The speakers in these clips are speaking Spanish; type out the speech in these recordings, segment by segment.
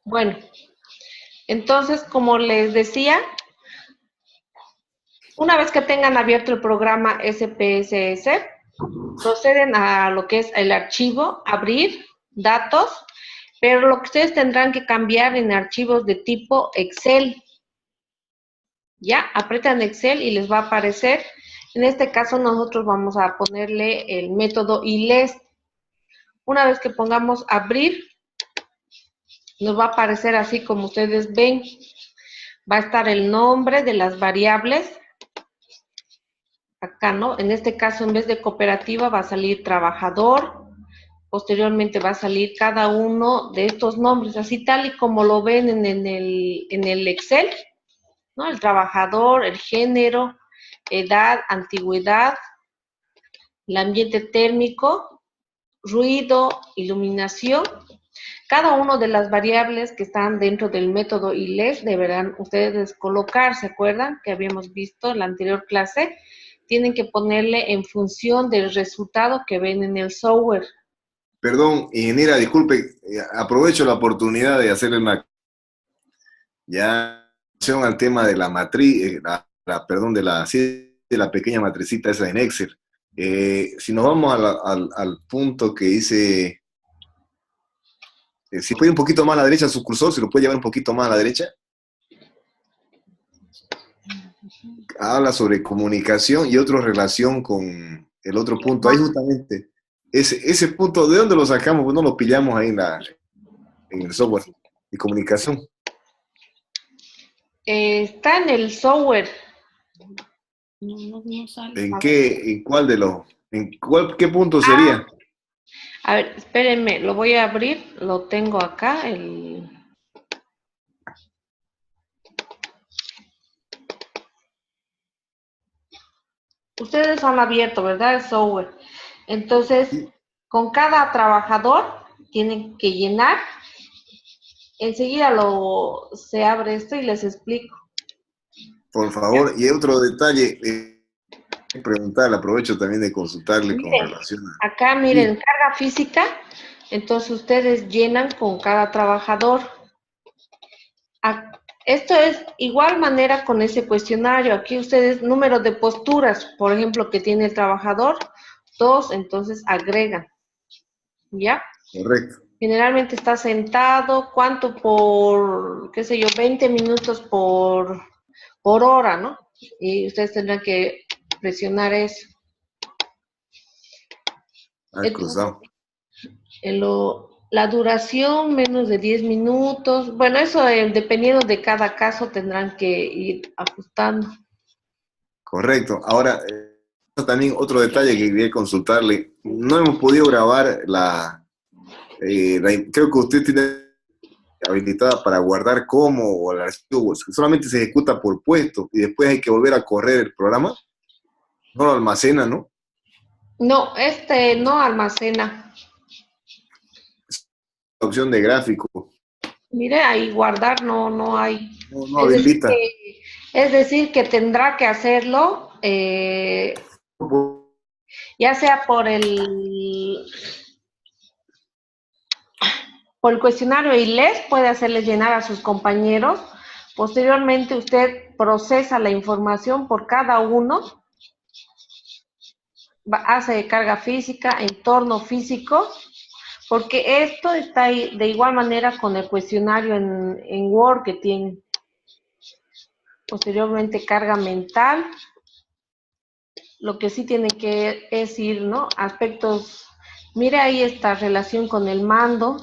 Bueno, entonces, como les decía, una vez que tengan abierto el programa SPSS, proceden a lo que es el archivo, abrir, datos, pero lo que ustedes tendrán que cambiar en archivos de tipo Excel. Ya, aprietan Excel y les va a aparecer. En este caso nosotros vamos a ponerle el método ILES. Una vez que pongamos abrir, nos va a aparecer así como ustedes ven. Va a estar el nombre de las variables. Acá, ¿no? En este caso, en vez de cooperativa, va a salir trabajador. Posteriormente va a salir cada uno de estos nombres, así tal y como lo ven en el Excel, ¿no? El trabajador, el género, edad, antigüedad, el ambiente térmico, ruido, iluminación. Cada una de las variables que están dentro del método ILES deberán ustedes colocar, ¿se acuerdan? Que habíamos visto en la anterior clase. Tienen que ponerle en función del resultado que ven en el software. Perdón, ingeniera, disculpe, aprovecho la oportunidad de hacerle una ya al tema de la matriz, perdón, de la pequeña matricita esa en Excel. Si nos vamos al punto que dice, si puede un poquito más a la derecha su cursor, si lo puede llevar un poquito más a la derecha. Habla sobre comunicación y otra relación con el otro punto. Ahí justamente, ese punto, ¿de dónde lo sacamos? Pues no lo pillamos ahí en el software de comunicación. Está en el software. No sale. ¿En cuál de los, qué punto sería? A ver, espérenme, lo voy a abrir, lo tengo acá, Ustedes han abierto, ¿verdad? El software. Entonces, Sí. con cada trabajador tienen que llenar. Enseguida se abre esto y les explico. Por favor, y otro detalle, preguntarle, aprovecho también de consultarle con Miren, relación a... acá miren, carga física, entonces ustedes llenan con cada trabajador. Esto es igual manera con ese cuestionario. Aquí ustedes, número de posturas, por ejemplo, que tiene el trabajador, 2, entonces agregan. ¿Ya? Correcto. Generalmente está sentado, ¿cuánto por, qué sé yo, 20 minutos por hora, ¿no? Y ustedes tendrán que presionar eso. Cruzado. La duración, menos de 10 minutos. Bueno, eso dependiendo de cada caso tendrán que ir ajustando. Correcto. Ahora, también otro detalle que quería consultarle. No hemos podido grabar creo que usted tiene habilitada para guardar como o el archivo. Solamente se ejecuta por puesto y después hay que volver a correr el programa. No lo almacena, ¿no? No, no almacena. La opción de gráfico. Mire, ahí guardar no hay. No habilita. Es decir, que tendrá que hacerlo, ya sea por el cuestionario ILES, puede hacerles llenar a sus compañeros. Posteriormente, usted procesa la información por cada uno, hace carga física, entorno físico, porque esto está ahí de igual manera con el cuestionario en Word que tiene. Posteriormente, carga mental. Lo que sí tiene que decir, ¿no? Aspectos, mire ahí esta relación con el mando.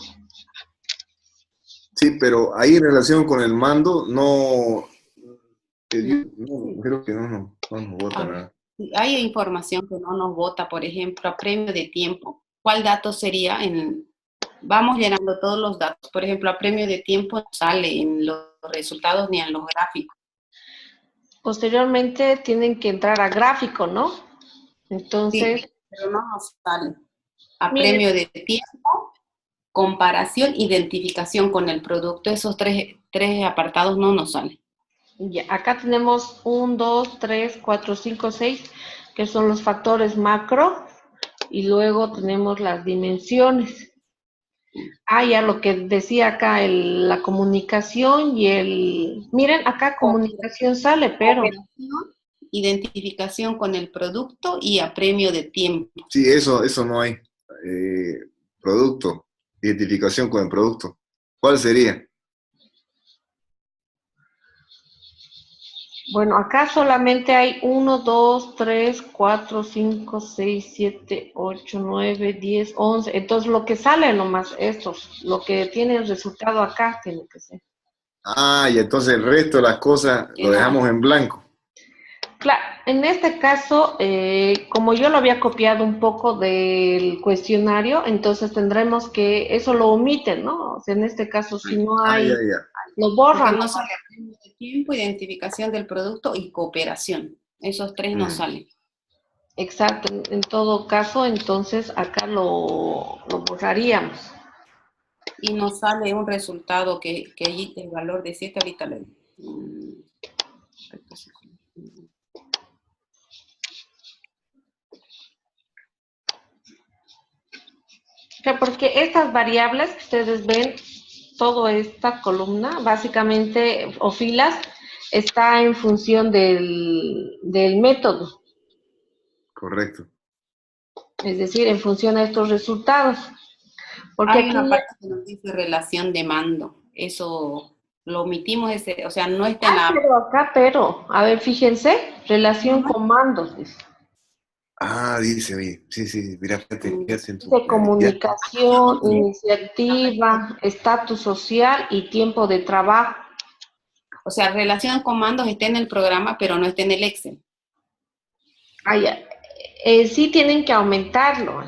Sí, pero ahí en relación con el mando, no creo que no nos vota nada. Hay información que no nos vota, por ejemplo, a premio de tiempo. ¿Cuál dato sería? Vamos llenando todos los datos. Por ejemplo, a premio de tiempo no sale en los resultados ni en los gráficos. Posteriormente tienen que entrar a gráfico, ¿no? Entonces... Sí, pero no nos sale. A premio de tiempo, comparación, identificación con el producto. Esos tres apartados no nos salen. Ya, acá tenemos 1, 2, 3, 4, 5, 6, que son los factores macro, y luego tenemos las dimensiones. Ah, ya lo que decía acá, la comunicación y el... Miren, acá comunicación sale, pero... Operación, identificación con el producto y apremio de tiempo. Sí, eso no hay. Eh, producto, identificación con el producto. ¿Cuál sería? Bueno, acá solamente hay 1, 2, 3, 4, 5, 6, 7, 8, 9, 10, 11. Entonces, lo que sale nomás estos, lo que tiene el resultado acá tiene que ser. Ah, y entonces el resto de las cosas Que lo no, dejamos en blanco. Claro, en este caso, como yo lo había copiado un poco del cuestionario, entonces tendremos que, eso lo omiten, ¿no? O sea, en este caso, si no Ah, ya, hay, ya. lo porque borran. no sale apremio de tiempo, identificación del producto y cooperación. Esos tres no Mm. salen. Exacto, en todo caso, entonces acá lo borraríamos. Y nos sale un resultado que allí el valor de 7 ahorita le... O sea, porque estas variables que ustedes ven, toda esta columna, básicamente, o filas, está en función del método, Correcto. es decir, en función a estos resultados. Porque Hay aquí, una parte que nos dice relación de mando. Eso lo omitimos, ese, o sea, no está en la... pero acá, pero, a ver, fíjense, relación comandos, dice. Ah, dice, oye, sí, sí, mira, fíjate, fíjate en tu... Dice Ya. comunicación, iniciativa, estatus social y tiempo de trabajo. O sea, relación comandos está en el programa, pero no está en el Excel. Ah, ya. Sí tienen que aumentarlo.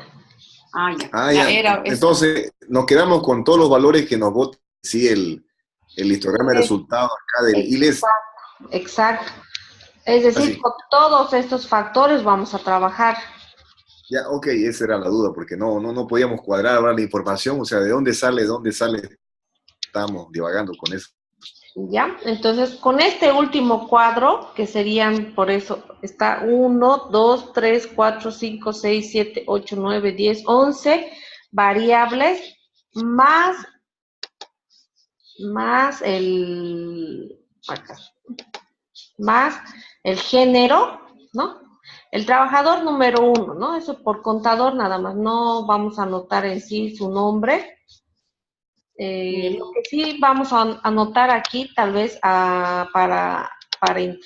Ah, ya. Ah, Ya ya. era eso. Entonces, nos quedamos con todos los valores que nos vota, sí, el histograma de resultados acá del ILES. Exacto, exacto. Es decir, Así. con todos estos factores vamos a trabajar. Ya, ok, esa era la duda, porque no podíamos cuadrar ahora la información, o sea, de dónde sale, estamos divagando con eso. ¿Ya? Entonces, con este último cuadro, que serían, por eso, está 1, 2, 3, 4, 5, 6, 7, 8, 9, 10, 11 variables, más, más el, acá, más el género, ¿no? El trabajador número 1, ¿no? Eso por contador nada más, no vamos a anotar en sí su nombre. Lo que sí vamos a anotar aquí, tal vez para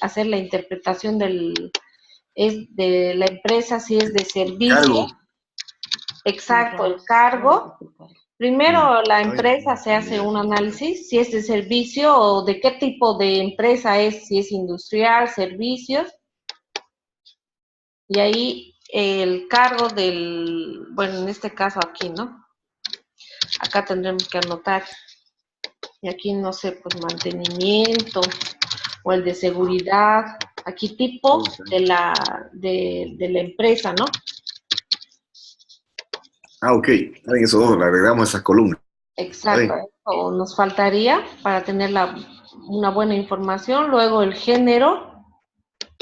hacer la interpretación es de la empresa, si es de servicio, Cargo. exacto, el cargo. Primero la Está bien. empresa se hace un análisis, si es de servicio o de qué tipo de empresa es, si es industrial, servicios, y ahí el cargo bueno, en este caso aquí, ¿no? Acá tendremos que anotar. Y aquí, no sé, pues mantenimiento o el de seguridad. Aquí tipo de la empresa, ¿no? Ah, ok. Está bien, eso le agregamos esas columnas. Está Exacto. bien. Eso nos faltaría para tener una buena información. Luego el género,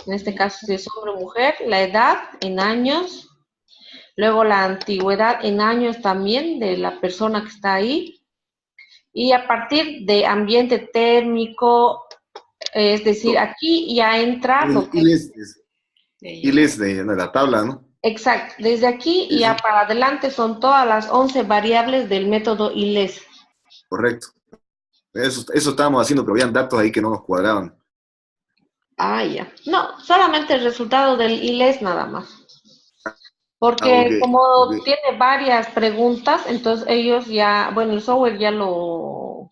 en este caso si es hombre o mujer, la edad en años, luego la antigüedad en años también de la persona que está ahí. Y a partir de ambiente térmico, es decir, aquí ya entra lo que... ILES de la tabla, ¿no? Exacto, desde aquí Sí, y ya sí, para adelante son todas las 11 variables del método ILES. correcto. Eso estábamos haciendo, pero habían datos ahí que no nos cuadraban. Ah, ya. No, solamente el resultado del ILES nada más. Ah, ok, Porque ok. como tiene varias preguntas, entonces ellos ya, bueno, el software ya lo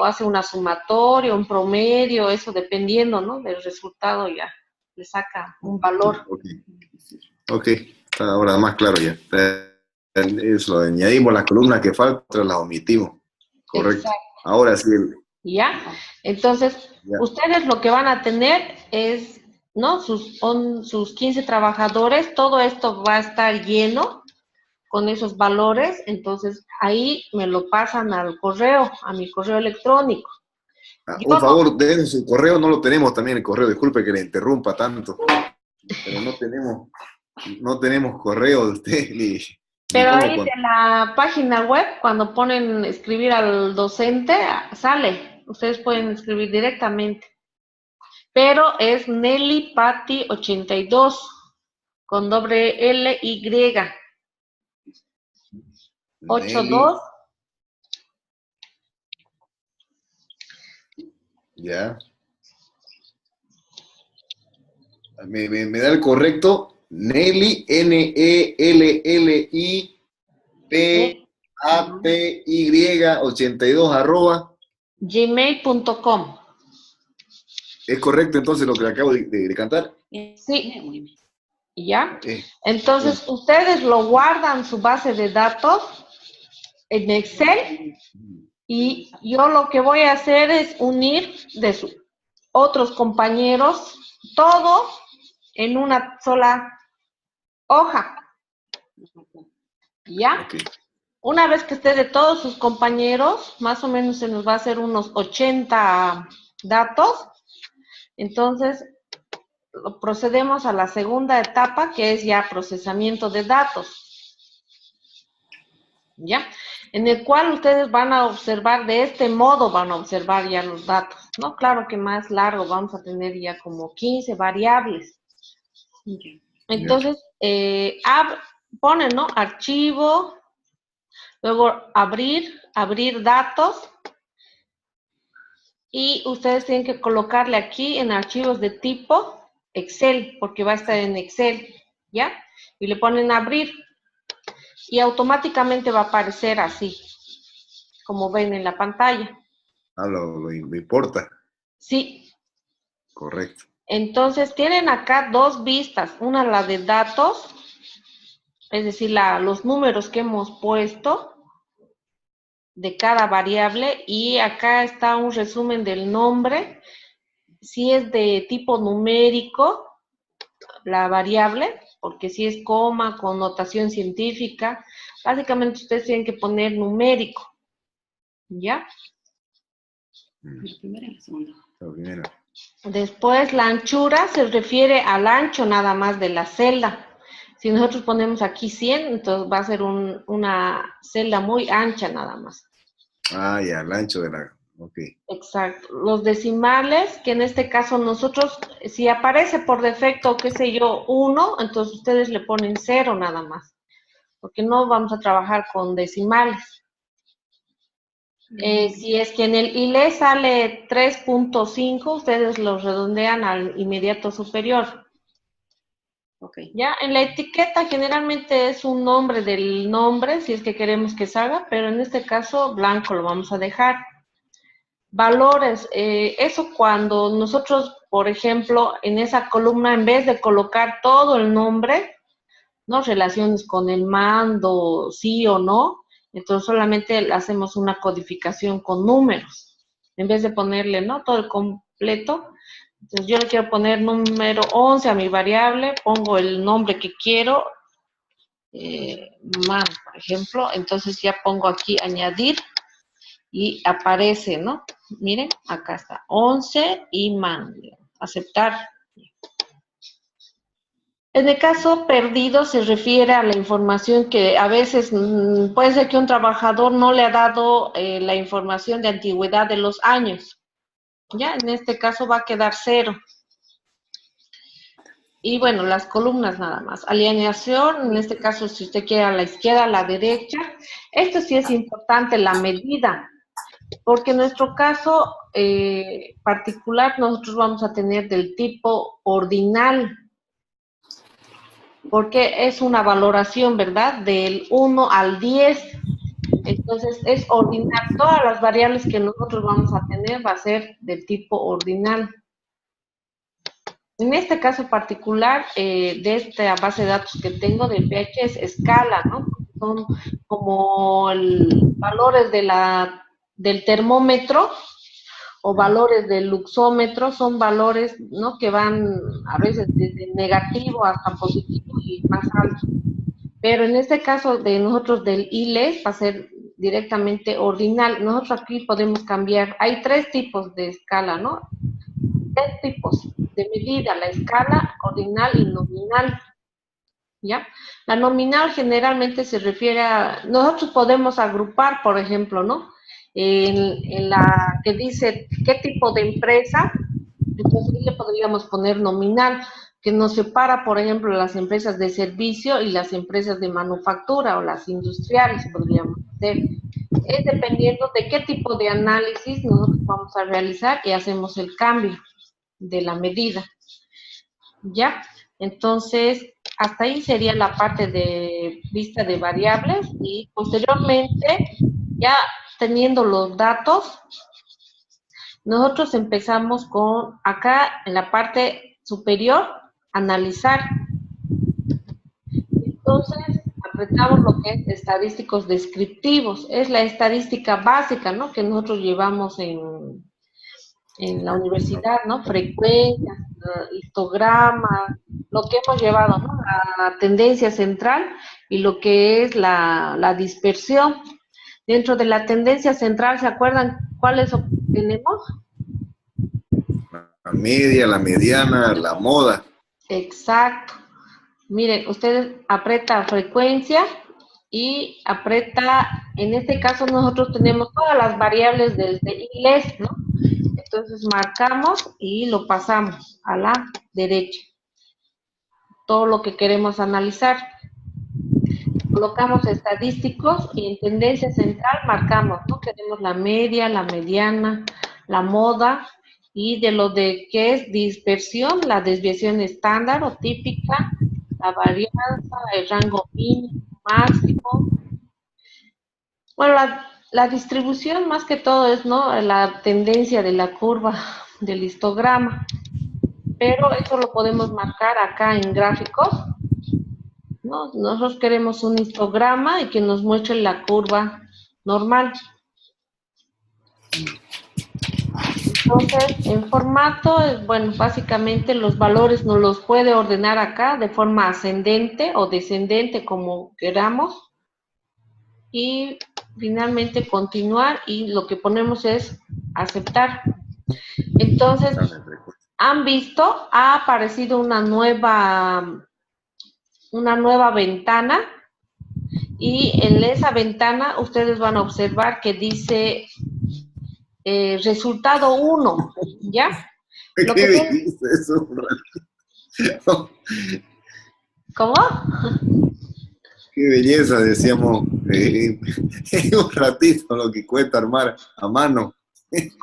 hace una sumatoria, un promedio, eso dependiendo, ¿no? Del resultado ya le saca un valor. Ok, ok. Está ahora más claro ya. Eso, añadimos las columnas que faltan, las omitimos. Correcto. Exacto. Ahora sí, ¿Ya? Entonces, ya. ustedes lo que van a tener es, ¿no? Sus 15 trabajadores, todo esto va a estar lleno con esos valores, entonces ahí me lo pasan al correo, a mi correo electrónico. Yo Un no, favor, denos su correo, no lo tenemos también el correo, disculpe que le interrumpa tanto, pero no tenemos correo de usted, Pero ¿Cómo ahí de la página web, cuando ponen escribir al docente, sale. Ustedes pueden escribir directamente. Pero es Nelly Patti 82 con doble L Y. Nelly, 82. ya. Me da el correcto. Nelly, Nellipatty 82 arroba. Gmail.com. ¿Es correcto entonces lo que le acabo de cantar? Sí. ¿Ya? Sí. Entonces, ustedes lo guardan su base de datos en Excel y yo lo que voy a hacer es unir de sus otros compañeros todo en una sola hoja. ¿Ya? Okay. Una vez que esté de todos sus compañeros, más o menos se nos va a hacer unos 80 datos. Entonces, procedemos a la segunda etapa, que es ya procesamiento de datos. ¿Ya? En el cual ustedes van a observar, de este modo van a observar ya los datos, ¿no? Claro que más largo, vamos a tener ya como 15 variables. Entonces, ponen, ¿no? Archivo, luego abrir datos, y ustedes tienen que colocarle aquí en archivos de tipo Excel, porque va a estar en Excel, ¿ya? Y le ponen abrir, y automáticamente va a aparecer así, como ven en la pantalla. Ah, lo importa. Sí. Correcto. Entonces, tienen acá dos vistas, una la de datos, es decir, los números que hemos puesto de cada variable, y acá está un resumen del nombre. Si es de tipo numérico, la variable, porque si es coma, con notación científica, básicamente ustedes tienen que poner numérico, ¿ya? La primera y la segunda. La primera. Después, la anchura se refiere al ancho nada más de la celda. Si nosotros ponemos aquí 100, entonces va a ser una celda muy ancha nada más. Ah, ya, el ancho de la... Ok. Exacto. Los decimales, que en este caso nosotros, si aparece por defecto, qué sé yo, 1, entonces ustedes le ponen 0 nada más, porque no vamos a trabajar con decimales. Si es que en el ILE sale 3.5, ustedes lo redondean al inmediato superior. Okay. Ya, en la etiqueta generalmente es un nombre del nombre, si es que queremos que salga, pero en este caso blanco lo vamos a dejar. Valores, eso cuando nosotros, por ejemplo, en esa columna, en vez de colocar todo el nombre, ¿no? Relaciones con el mando, sí o no, entonces solamente hacemos una codificación con números, en vez de ponerle, ¿no? Todo el completo. Entonces yo le quiero poner número 11 a mi variable, pongo el nombre que quiero, man, por ejemplo, entonces ya pongo aquí añadir, y aparece, ¿no? Miren, acá está, 11 y man, aceptar. En el caso perdido se refiere a la información que a veces puede ser que un trabajador no le ha dado la información de antigüedad de los años. Ya, en este caso va a quedar 0. Y bueno, las columnas nada más. Alineación, en este caso si usted quiere a la izquierda, a la derecha. Esto sí es importante, la medida. Porque en nuestro caso particular nosotros vamos a tener del tipo ordinal, porque es una valoración, ¿verdad? Del 1 al 10. Entonces es ordinal. Todas las variables que nosotros vamos a tener va a ser del tipo ordinal. En este caso particular, de esta base de datos que tengo del pH es escala, ¿no? Son como valores del termómetro o valores del luxómetro, son valores, ¿no? Que van a veces desde negativo hasta positivo y más alto. Pero en este caso de nosotros del ILES va a ser directamente ordinal. Nosotros aquí podemos cambiar. Hay 3 tipos de escala, ¿no? 3 tipos de medida, la escala ordinal y nominal. ¿ya? La nominal generalmente se refiere a, nosotros podemos agrupar, por ejemplo, ¿no? En la que dice qué tipo de empresa, entonces le podríamos poner nominal, que nos separa, por ejemplo, las empresas de servicio y las empresas de manufactura o las industriales, podríamos hacer. Es dependiendo de qué tipo de análisis nosotros vamos a realizar y hacemos el cambio de la medida. ¿Ya? Entonces, hasta ahí sería la parte de vista de variables y posteriormente, ya teniendo los datos, nosotros empezamos con, acá en la parte superior, analizar. Entonces, apretamos lo que es estadísticos descriptivos. Es la estadística básica, ¿no? Que nosotros llevamos en la universidad, ¿no? Frecuencias, histogramas, lo que hemos llevado, ¿no? La tendencia central y lo que es la dispersión. Dentro de la tendencia central, ¿se acuerdan cuáles tenemos? La media, la mediana, la moda. Exacto. Miren, ustedes aprieta frecuencia y aprieta, en este caso nosotros tenemos todas las variables desde inglés, ¿no? Entonces marcamos y lo pasamos a la derecha. Todo lo que queremos analizar. Colocamos estadísticos y en tendencia central marcamos, ¿no? Queremos la media, la mediana, la moda y de lo de que es dispersión, la desviación estándar o típica, la varianza, el rango mínimo, máximo. Bueno, la distribución más que todo es, ¿no? La tendencia de la curva del histograma, pero eso lo podemos marcar acá en gráficos, ¿no? Nosotros queremos un histograma y que nos muestre la curva normal. Entonces, en formato, bueno, básicamente los valores nos los puede ordenar acá de forma ascendente o descendente, como queramos. Y finalmente continuar y lo que ponemos es aceptar. Entonces, han visto, ha aparecido una nueva ventana y en esa ventana ustedes van a observar que dice resultado 1, ¿ya? Lo que ¿Qué eso? ¿Cómo? Qué belleza, decíamos, un ratito lo que cuesta armar a mano.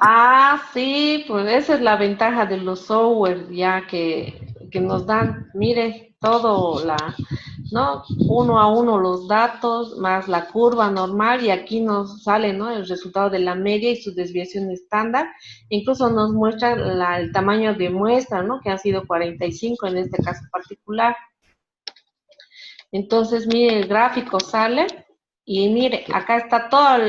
Ah, sí, pues esa es la ventaja de los software ya que nos dan, mire, todo ¿no? Uno a uno los datos, más la curva normal, y aquí nos sale, ¿no? El resultado de la media y su desviación estándar. Incluso nos muestra el tamaño de muestra, ¿no? Que ha sido 45 en este caso particular. Entonces, mire, el gráfico sale y mire, acá está toda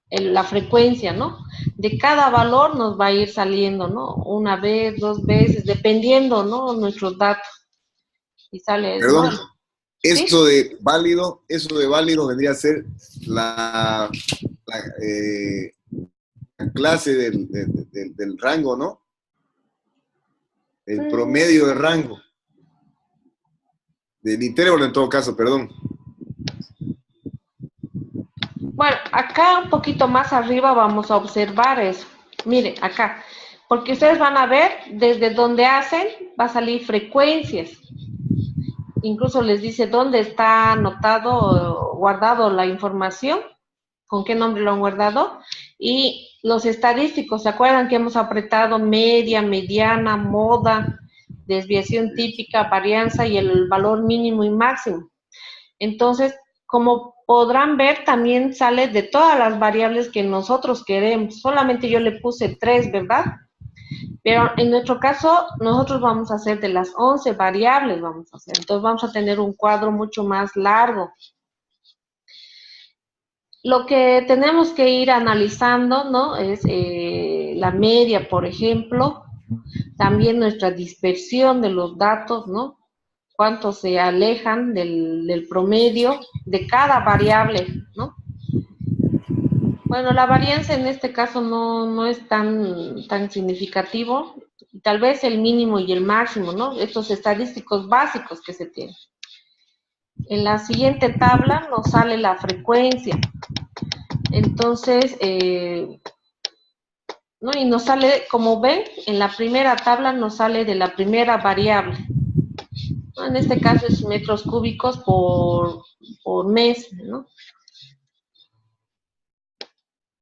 la frecuencia, ¿no? De cada valor nos va a ir saliendo, ¿no? Una vez, dos veces, dependiendo, ¿no? Nuestros datos. Y sale, ¿no? Perdón, ¿Sí? eso de válido vendría a ser la clase del rango, ¿no? El promedio de rango. Del intervalo en todo caso, perdón. Bueno, acá un poquito más arriba vamos a observar eso. Mire, acá, porque ustedes van a ver desde donde hacen, va a salir frecuencias. Incluso les dice dónde está anotado, guardado la información, con qué nombre lo han guardado. Y los estadísticos, ¿se acuerdan que hemos apretado media, mediana, moda, desviación típica, varianza y el valor mínimo y máximo? Entonces, como podrán ver, también sale de todas las variables que nosotros queremos. Solamente yo le puse 3, ¿verdad? Pero en nuestro caso, nosotros vamos a hacer de las 11 variables, vamos a hacer. Entonces, vamos a tener un cuadro mucho más largo. Lo que tenemos que ir analizando, ¿no? Es la media, por ejemplo, también nuestra dispersión de los datos, ¿no? Cuánto se alejan del promedio de cada variable, ¿no? Bueno, la varianza en este caso no es tan significativo, tal vez el mínimo y el máximo, ¿no? Estos estadísticos básicos que se tienen. En la siguiente tabla nos sale la frecuencia. Entonces, ¿no? Y nos sale, como ven, en la primera tabla nos sale de la primera variable. ¿No? En este caso es metros cúbicos por mes, ¿no?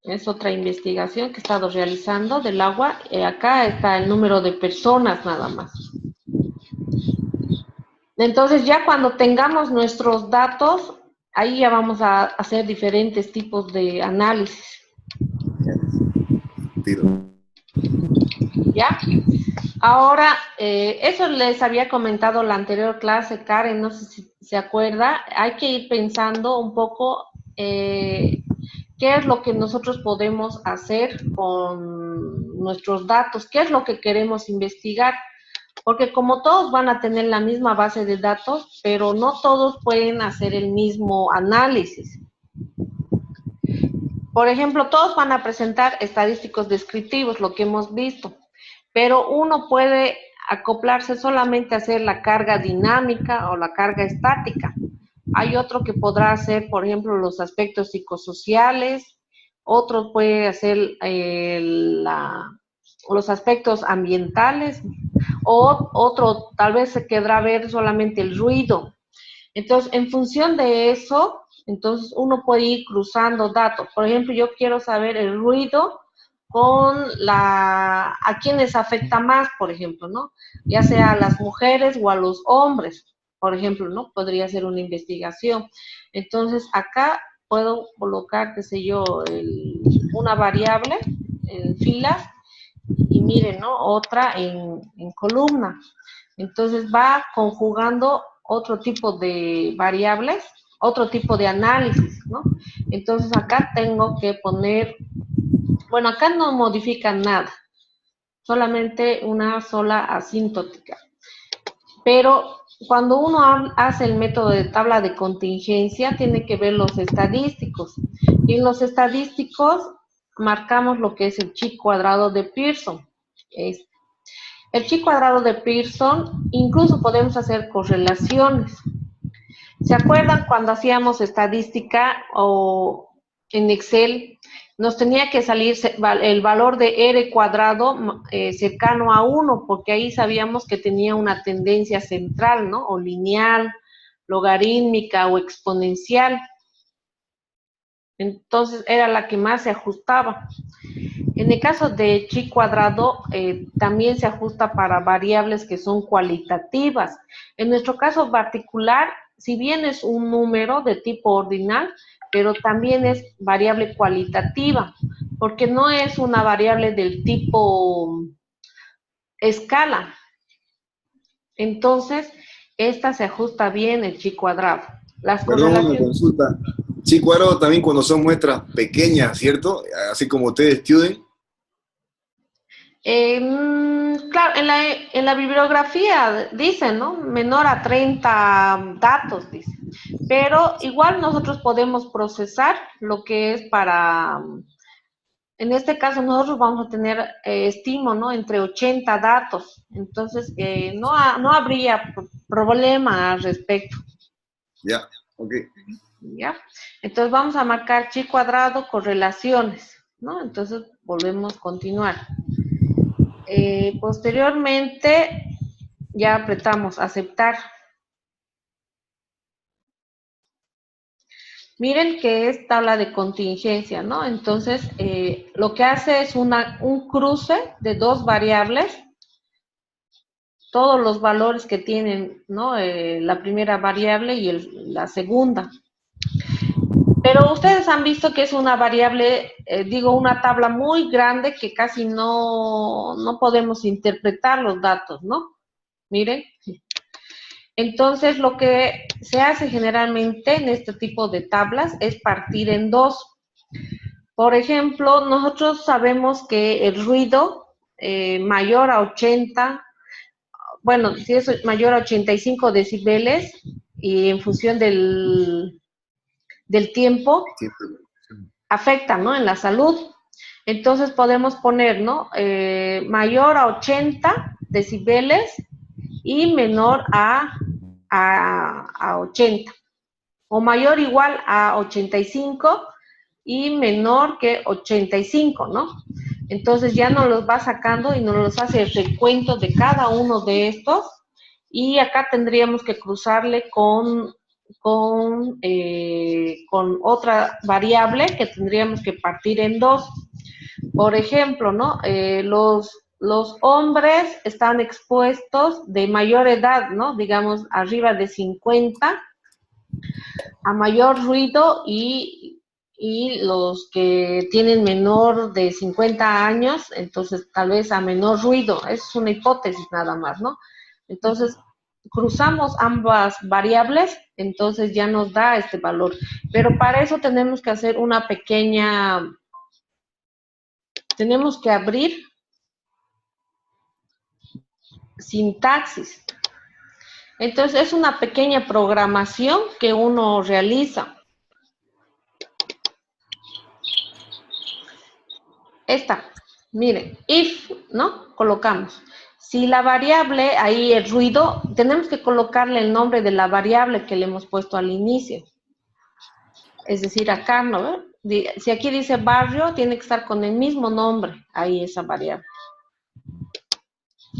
Es otra investigación que he estado realizando del agua. Acá está el número de personas nada más. Entonces ya cuando tengamos nuestros datos, ahí ya vamos a hacer diferentes tipos de análisis. ¿Ya? Ahora, eso les había comentado la anterior clase, Karen, no sé si se acuerda, hay que ir pensando un poco qué es lo que nosotros podemos hacer con nuestros datos, qué es lo que queremos investigar, porque como todos van a tener la misma base de datos, pero no todos pueden hacer el mismo análisis. Por ejemplo, todos van a presentar estadísticos descriptivos, lo que hemos visto, pero uno puede acoplarse solamente a hacer la carga dinámica o la carga estática. Hay otro que podrá hacer, por ejemplo, los aspectos psicosociales, otro puede hacer los aspectos ambientales, o otro tal vez se quedará ver solamente el ruido. Entonces, en función de eso, entonces uno puede ir cruzando datos. Por ejemplo, yo quiero saber el ruido con a quienes afecta más, por ejemplo, ¿no? Ya sea a las mujeres o a los hombres, por ejemplo, ¿no? Podría ser una investigación. Entonces, acá puedo colocar, qué sé yo, una variable en filas y miren, ¿no? Otra en columna. Entonces va conjugando otro tipo de variables, otro tipo de análisis, ¿no? Entonces acá tengo que poner, bueno, acá no modifican nada, solamente una sola asíntótica. Pero cuando uno hace el método de tabla de contingencia, tiene que ver los estadísticos. Y en los estadísticos marcamos lo que es el chi cuadrado de Pearson. El chi cuadrado de Pearson, incluso podemos hacer correlaciones. ¿Se acuerdan cuando hacíamos estadística o en Excel? Nos tenía que salir el valor de R cuadrado cercano a 1, porque ahí sabíamos que tenía una tendencia central, ¿no? O lineal, logarítmica o exponencial. Entonces era la que más se ajustaba. En el caso de chi cuadrado, también se ajusta para variables que son cualitativas. En nuestro caso particular, si bien es un número de tipo ordinal, pero también es variable cualitativa, porque no es una variable del tipo escala. Entonces, esta se ajusta bien el chi cuadrado. Las Perdón, una correlaciones... consulta. Sí, cuadrado también cuando son muestras pequeñas, ¿cierto? Así como ustedes estudian. Claro, en la bibliografía dice, ¿no? Menor a 30 datos, dice. Pero igual nosotros podemos procesar lo que es para, en este caso nosotros vamos a tener, estimo, ¿no? Entre 80 datos. Entonces, no habría problema al respecto. Ya, ok. ¿Ya? Entonces vamos a marcar chi cuadrado correlaciones, ¿no? Entonces volvemos a continuar. Posteriormente ya apretamos aceptar. Miren que es tabla de contingencia, ¿no? Entonces, lo que hace es un cruce de dos variables, todos los valores que tienen, ¿no? La primera variable y la segunda. Pero ustedes han visto que es una variable, una tabla muy grande que casi no podemos interpretar los datos, ¿no? Miren. Entonces, lo que se hace generalmente en este tipo de tablas es partir en dos. Por ejemplo, nosotros sabemos que el ruido mayor a 80, bueno, si es mayor a 85 decibeles, y en función del tiempo, afecta, ¿no? En la salud. Entonces podemos poner, ¿no? Mayor a 80 decibeles y menor a 80. o mayor o igual a 85 y menor que 85, ¿no? Entonces ya nos los va sacando y nos los hace el recuento de cada uno de estos, y acá tendríamos que cruzarle con otra variable que tendríamos que partir en dos. Por ejemplo, ¿no? Los hombres están expuestos de mayor edad, ¿no? Digamos, arriba de 50, a mayor ruido, y los que tienen menor de 50 años, entonces tal vez a menor ruido. Es una hipótesis nada más, ¿no? Entonces, cruzamos ambas variables, entonces ya nos da este valor. Pero para eso tenemos que hacer una pequeña, tenemos que abrir sintaxis. Entonces, es una pequeña programación que uno realiza. Esta, miren, if, ¿no? Colocamos. Si la variable, ahí el ruido, tenemos que colocarle el nombre de la variable que le hemos puesto al inicio. Es decir, acá, ¿no? Si aquí dice barrio, tiene que estar con el mismo nombre, ahí esa variable.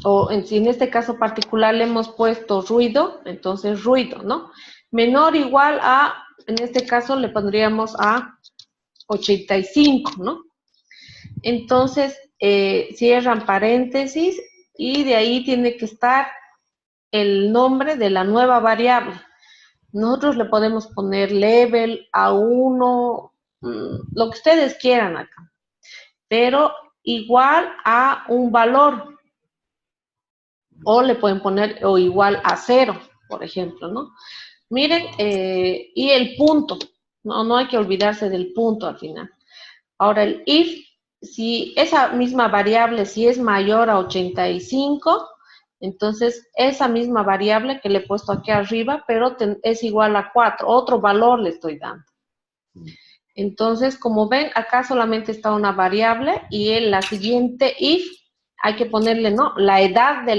O si en este caso particular le hemos puesto ruido, entonces ruido, ¿no? Menor o igual a, en este caso le pondríamos a 85, ¿no? Entonces, cierran paréntesis y de ahí tiene que estar el nombre de la nueva variable. Nosotros le podemos poner level, A1, lo que ustedes quieran acá, pero igual a un valor. O le pueden poner o igual a 0, por ejemplo, ¿no? Miren, y el punto, no hay que olvidarse del punto al final. Ahora el if, si esa misma variable, si es mayor a 85, entonces esa misma variable que le he puesto aquí arriba, pero es igual a 4, otro valor le estoy dando. Entonces, como ven, acá solamente está una variable, y en la siguiente if hay que ponerle, ¿no?, la edad de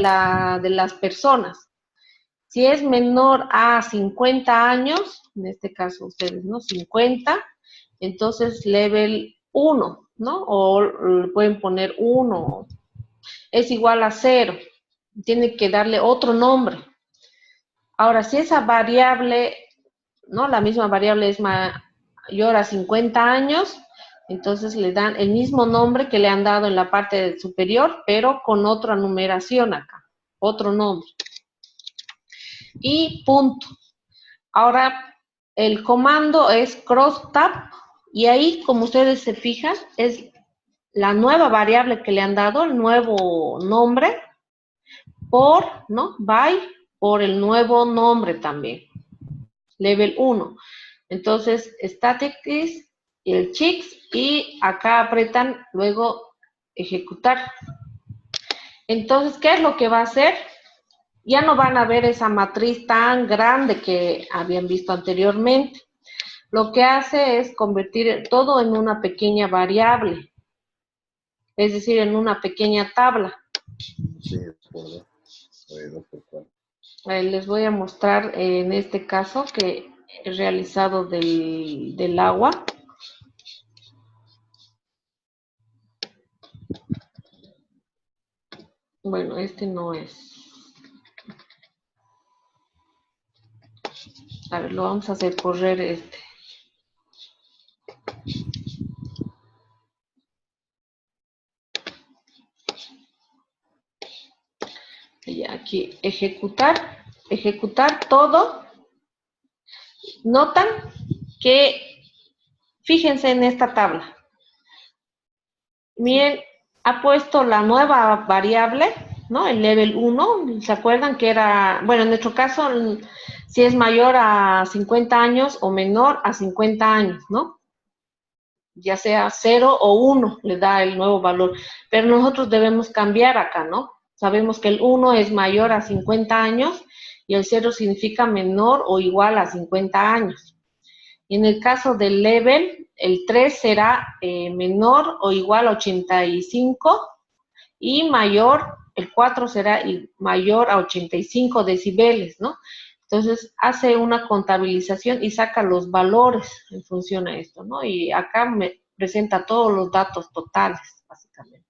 las personas. Si es menor a 50 años, en este caso ustedes, ¿no?, 50, entonces level 1, ¿no? O le pueden poner 1, es igual a 0, tiene que darle otro nombre. Ahora, si esa variable, ¿no?, la misma variable es mayor a 50 años, entonces le dan el mismo nombre que le han dado en la parte superior, pero con otra numeración acá, otro nombre. Y punto. Ahora, el comando es cross tab, y ahí, como ustedes se fijan, es la nueva variable que le han dado, el nuevo nombre, por, ¿no?, by, por el nuevo nombre también, level 1. Entonces, static is, el chicks, y acá apretan luego ejecutar. Entonces, ¿qué es lo que va a hacer? Ya no van a ver esa matriz tan grande que habían visto anteriormente. Lo que hace es convertir todo en una pequeña variable, es decir, en una pequeña tabla. Sí, Les voy a mostrar en este caso que he realizado del agua. Bueno, este no es. A ver, lo vamos a hacer correr este. Y aquí, ejecutar todo. Notan que, fíjense en esta tabla. Miren, ha puesto la nueva variable, ¿no? El level 1, ¿se acuerdan que era, bueno, en nuestro caso, si es mayor a 50 años o menor a 50 años, ¿no? Ya sea 0 o 1, le da el nuevo valor. Pero nosotros debemos cambiar acá, ¿no? Sabemos que el 1 es mayor a 50 años y el 0 significa menor o igual a 50 años. Y en el caso del level, el 3 será menor o igual a 85 y mayor, el 4 será mayor a 85 decibeles, ¿no? Entonces, hace una contabilización y saca los valores en función a esto, ¿no? Y acá me presenta todos los datos totales, básicamente.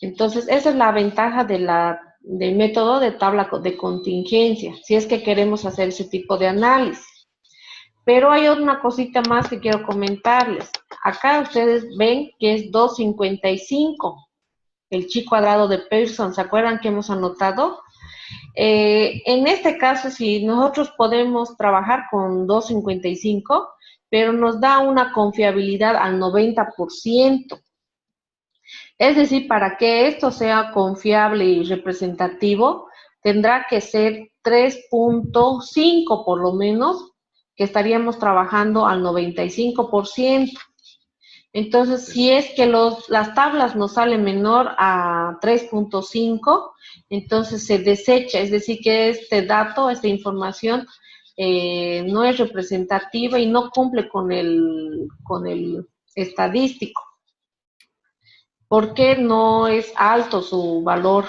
Entonces, esa es la ventaja del método de tabla de contingencia, si es que queremos hacer ese tipo de análisis. Pero hay una cosita más que quiero comentarles. Acá ustedes ven que es 255, el chi cuadrado de Pearson. ¿Se acuerdan que hemos anotado? En este caso, si nosotros podemos trabajar con 255, pero nos da una confiabilidad al 90%. Es decir, para que esto sea confiable y representativo, tendrá que ser 3.5 por lo menos, que estaríamos trabajando al 95%. Entonces, si es que las tablas nos salen menor a 3.5, entonces se desecha, es decir, que este dato, esta información, no es representativa y no cumple con el estadístico. ¿Por qué no es alto su valor?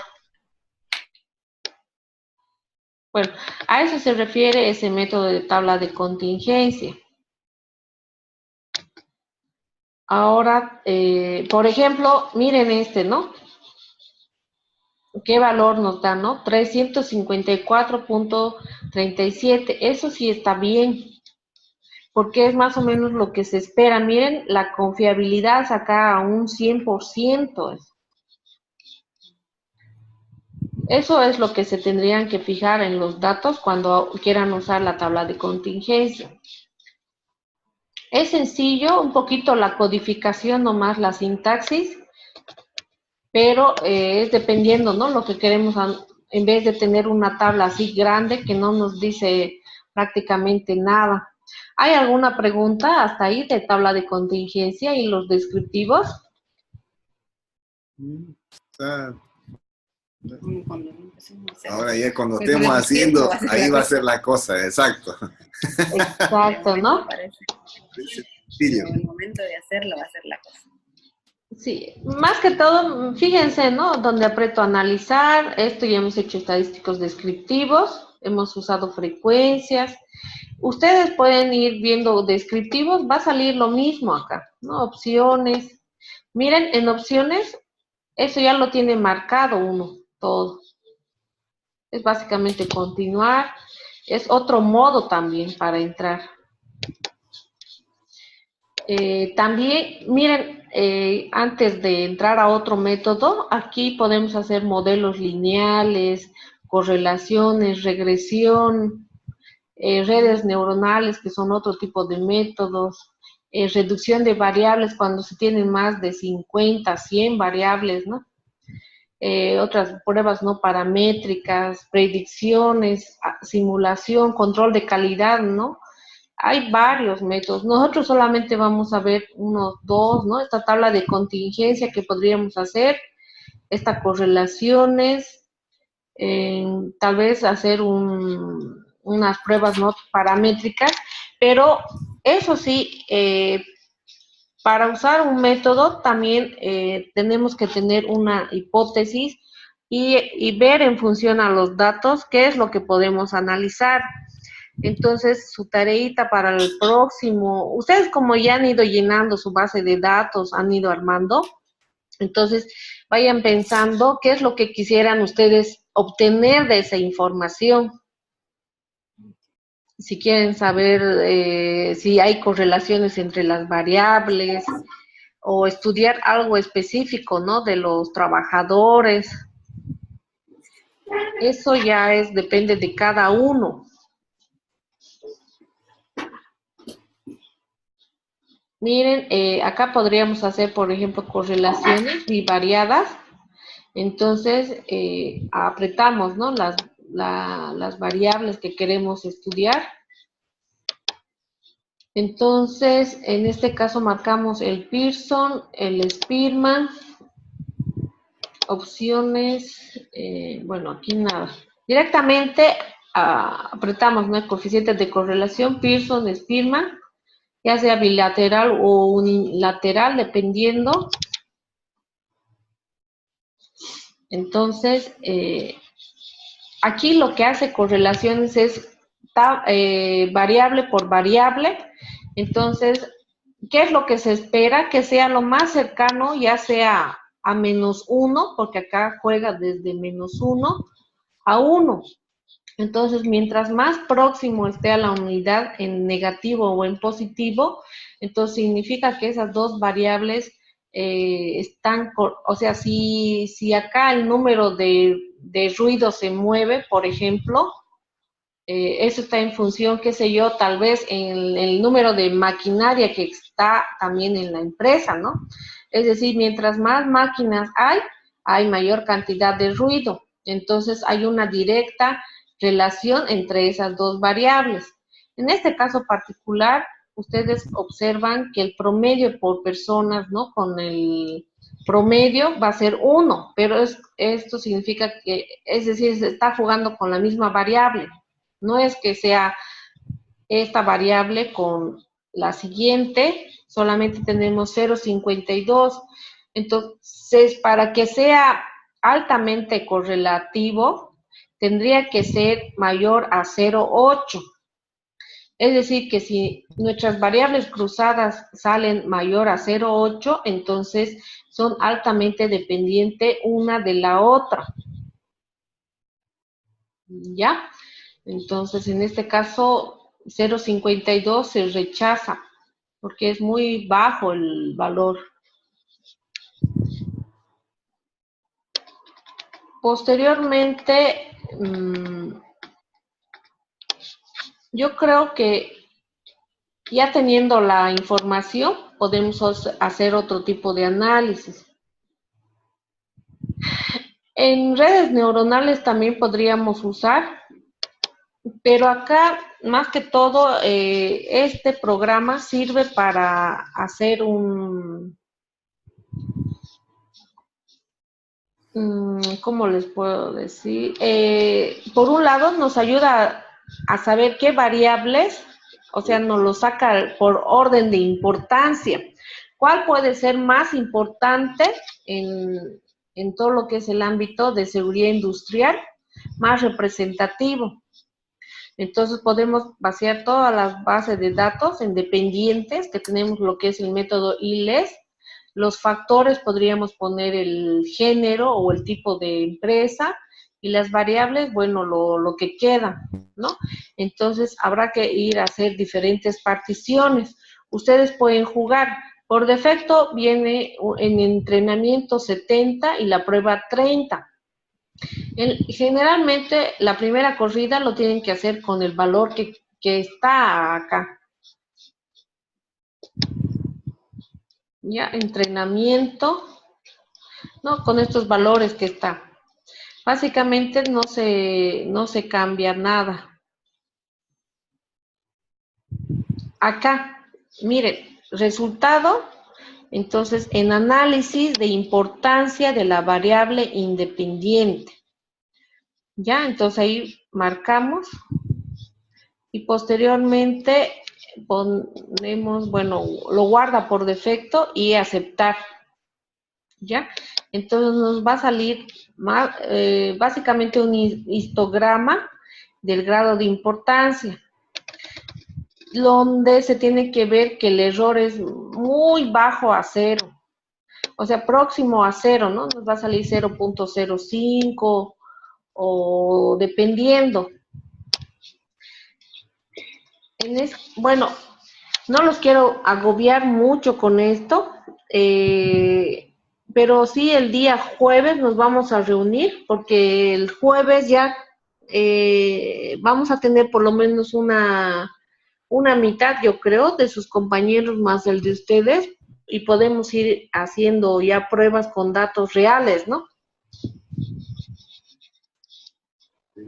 Bueno, a eso se refiere ese método de tabla de contingencia. Ahora, por ejemplo, miren este, ¿no? ¿Qué valor nos da, no? 354.37. Eso sí está bien, porque es más o menos lo que se espera. Miren, la confiabilidad saca a un 100%. Eso es lo que se tendrían que fijar en los datos cuando quieran usar la tabla de contingencia. Es sencillo, un poquito la codificación, nomás la sintaxis, pero es dependiendo, ¿no? Lo que queremos, en vez de tener una tabla así grande que no nos dice prácticamente nada. ¿Hay alguna pregunta hasta ahí de tabla de contingencia y los descriptivos? Ahora ya cuando estemos haciendo, ahí va a ser la cosa, exacto. Exacto, ¿no? En el momento de hacerlo va a ser la cosa. Sí, más que todo, fíjense, ¿no? Donde aprieto analizar, esto ya hemos hecho estadísticos descriptivos, hemos usado frecuencias. Ustedes pueden ir viendo descriptivos, va a salir lo mismo acá, ¿no? Opciones. Miren, en opciones, eso ya lo tiene marcado uno, todo. Es básicamente continuar. Es otro modo también para entrar. También, miren, antes de entrar a otro método, aquí podemos hacer modelos lineales, correlaciones, regresión, redes neuronales, que son otro tipo de métodos, reducción de variables cuando se tienen más de 50, 100 variables, ¿no? Otras pruebas no paramétricas, predicciones, simulación, control de calidad, ¿no? Hay varios métodos. Nosotros solamente vamos a ver unos dos, ¿no? Esta tabla de contingencia que podríamos hacer, estas correlaciones, tal vez hacer unas pruebas no paramétricas, pero eso sí, para usar un método también tenemos que tener una hipótesis y ver en función a los datos qué es lo que podemos analizar. Entonces, su tareita para el próximo, ustedes como ya han ido llenando su base de datos, han ido armando, entonces vayan pensando qué es lo que quisieran ustedes obtener de esa información. Si quieren saber si hay correlaciones entre las variables o estudiar algo específico, ¿no? De los trabajadores. Eso ya depende de cada uno. Miren, acá podríamos hacer, por ejemplo, correlaciones bivariadas. Entonces, apretamos, ¿no? Las variables que queremos estudiar. Entonces, en este caso marcamos el Pearson, el Spearman, opciones, bueno, aquí nada. Directamente apretamos, ¿no? Coeficientes de correlación, Pearson, Spearman, ya sea bilateral o unilateral, dependiendo. Entonces, aquí lo que hace correlaciones es variable por variable. Entonces, ¿qué es lo que se espera? Que sea lo más cercano, ya sea a -1, porque acá juega desde -1 a 1. Entonces, mientras más próximo esté a la unidad en negativo o en positivo, entonces significa que esas dos variables están, o sea, si acá el número de ruido se mueve, por ejemplo, eso está en función, qué sé yo, tal vez en el número de maquinaria que está también en la empresa, ¿no? Es decir, mientras más máquinas hay mayor cantidad de ruido. Entonces, hay una directa relación entre esas dos variables. En este caso particular, ustedes observan que el promedio por personas, ¿no? Con el promedio va a ser 1, pero esto significa que, es decir, se está jugando con la misma variable. No es que sea esta variable con la siguiente, solamente tenemos 0,52. Entonces, para que sea altamente correlativo, tendría que ser mayor a 0,8. Es decir, que si nuestras variables cruzadas salen mayor a 0,8, entonces son altamente dependientes una de la otra. ¿Ya? Entonces, en este caso, 0,52 se rechaza porque es muy bajo el valor. Posteriormente, yo creo que ya teniendo la información, podemos hacer otro tipo de análisis. En redes neuronales también podríamos usar, pero acá, más que todo, este programa sirve para hacer ¿cómo les puedo decir? Por un lado, nos ayuda a saber qué variables, o sea, nos lo saca por orden de importancia. ¿Cuál puede ser más importante en todo lo que es el ámbito de seguridad industrial? Más representativo. Entonces podemos vaciar todas las bases de datos independientes, que tenemos lo que es el método ILES. Los factores podríamos poner el género o el tipo de empresa, y las variables, bueno, lo que queda, ¿no? Entonces habrá que ir a hacer diferentes particiones. Ustedes pueden jugar. Por defecto viene en entrenamiento 70 y la prueba 30. Generalmente la primera corrida lo tienen que hacer con el valor que está acá. Ya, entrenamiento, ¿no? Con estos valores que está. Básicamente no se cambia nada. Acá, miren, resultado, entonces en análisis de importancia de la variable independiente. Ya, entonces ahí marcamos y posteriormente ponemos, bueno, lo guarda por defecto y aceptar. ¿Ya? Entonces nos va a salir básicamente un histograma del grado de importancia, donde se tiene que ver que el error es muy bajo a 0, o sea, próximo a 0, ¿no? Nos va a salir 0.05 o dependiendo. Bueno, no los quiero agobiar mucho con esto, pero sí el día jueves nos vamos a reunir, porque el jueves ya vamos a tener por lo menos una mitad, yo creo, de sus compañeros más el de ustedes, y podemos ir haciendo ya pruebas con datos reales, ¿no?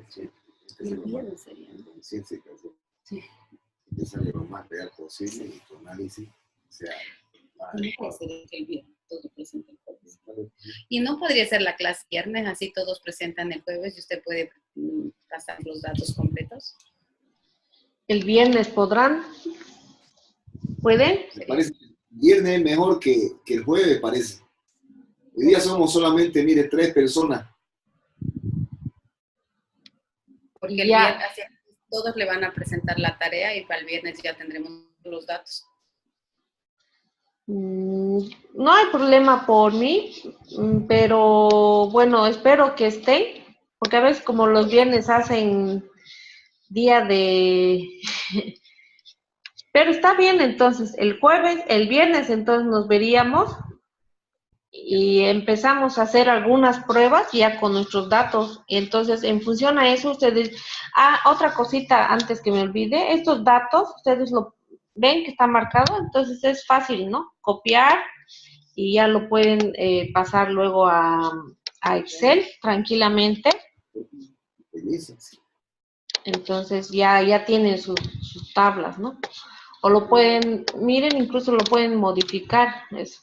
Sí. Que salga lo más real posible y tu análisis sea y no podría ser la clase viernes, así todos presentan el jueves y usted puede pasar los datos completos. ¿El viernes podrán? ¿Pueden? Me parece que el viernes es mejor que el jueves, parece. Hoy día somos solamente, mire, 3 personas. Porque el Ya. viernes todos le van a presentar la tarea y para el viernes ya tendremos los datos. No hay problema por mí, pero bueno, espero que estén, porque a veces como los viernes hacen día de... Pero está bien, entonces, el jueves, el viernes, entonces nos veríamos y empezamos a hacer algunas pruebas ya con nuestros datos. Y entonces, en función a eso, ustedes... otra cosita antes que me olvide, estos datos, ustedes lo ven que está marcado, entonces es fácil, ¿no? Copiar y ya lo pueden pasar luego a Excel tranquilamente. Entonces ya tienen sus tablas, ¿no? O lo pueden, miren, incluso lo pueden modificar, eso.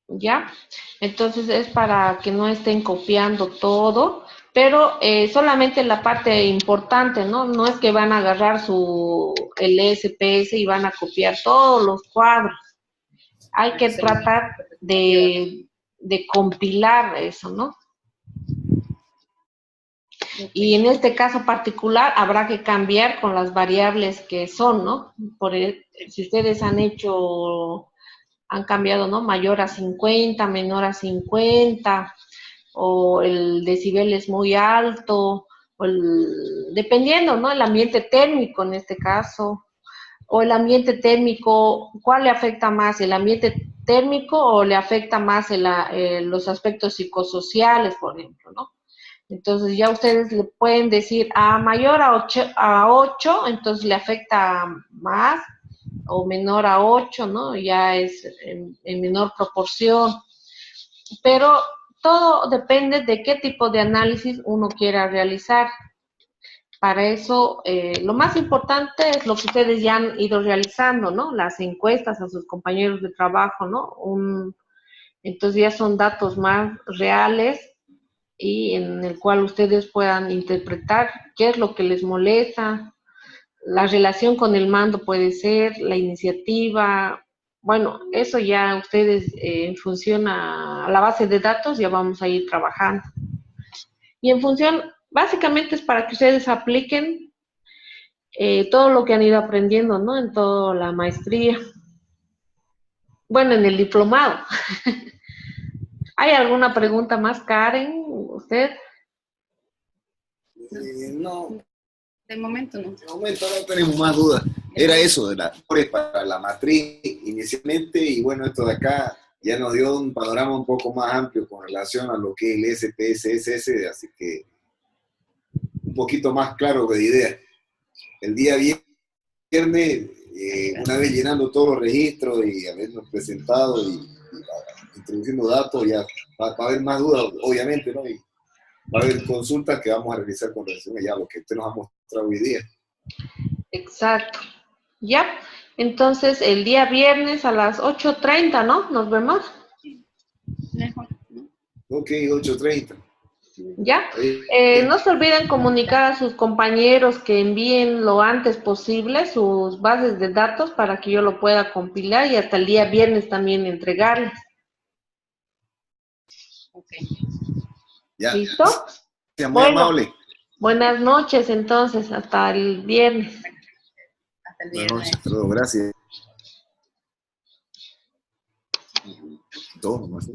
¿Ya? Entonces es para que no estén copiando todo, pero solamente la parte importante, ¿no? No es que van a agarrar el SPS y van a copiar todos los cuadros. Hay que tratar de compilar eso, ¿no? Y en este caso particular habrá que cambiar con las variables que son, ¿no? Si ustedes han cambiado, ¿no? Mayor a 50, menor a 50, o el decibel es muy alto, dependiendo, ¿no? El ambiente térmico en este caso, o el ambiente térmico, ¿cuál le afecta más? ¿El ambiente térmico o le afecta más los aspectos psicosociales, por ejemplo, ¿no? Entonces ya ustedes le pueden decir a mayor a 8, entonces le afecta más, o menor a 8, ¿no? Ya es en menor proporción. Pero todo depende de qué tipo de análisis uno quiera realizar. Para eso, lo más importante es lo que ustedes ya han ido realizando, ¿no? Las encuestas a sus compañeros de trabajo, ¿no? Entonces ya son datos más reales y en el cual ustedes puedan interpretar qué es lo que les molesta, la relación con el mando puede ser, la iniciativa, bueno, eso ya ustedes en función a la base de datos ya vamos a ir trabajando. Y en función, básicamente es para que ustedes apliquen todo lo que han ido aprendiendo, ¿no? En toda la maestría. Bueno, en el diplomado. ¿Hay alguna pregunta más, Karen? ¿Usted? No, De momento no. de momento no tenemos más dudas. Era eso, de las para la matriz inicialmente, y bueno, esto de acá ya nos dio un panorama un poco más amplio con relación a lo que es el SPSS, así que un poquito más claro de idea. El día viernes, una vez llenando todos los registros y habernos presentado y introduciendo datos, ya va a haber más dudas, obviamente, ¿no? Y va a haber consultas que vamos a realizar con relación a ya lo que usted nos ha mostrado hoy día. Exacto. Ya. Entonces, el día viernes a las 8:30, ¿no? Nos vemos. Mejor, ¿no? Ok, 8:30. ¿Ya? No se olviden comunicar a sus compañeros que envíen lo antes posible sus bases de datos para que yo lo pueda compilar y hasta el día viernes también entregarles. Ok. Ya. ¿Listo? Muy Bueno, amable. buenas noches entonces, hasta el viernes. Hasta el Buenas viernes. noches, hasta luego, gracias. Dos, no sé,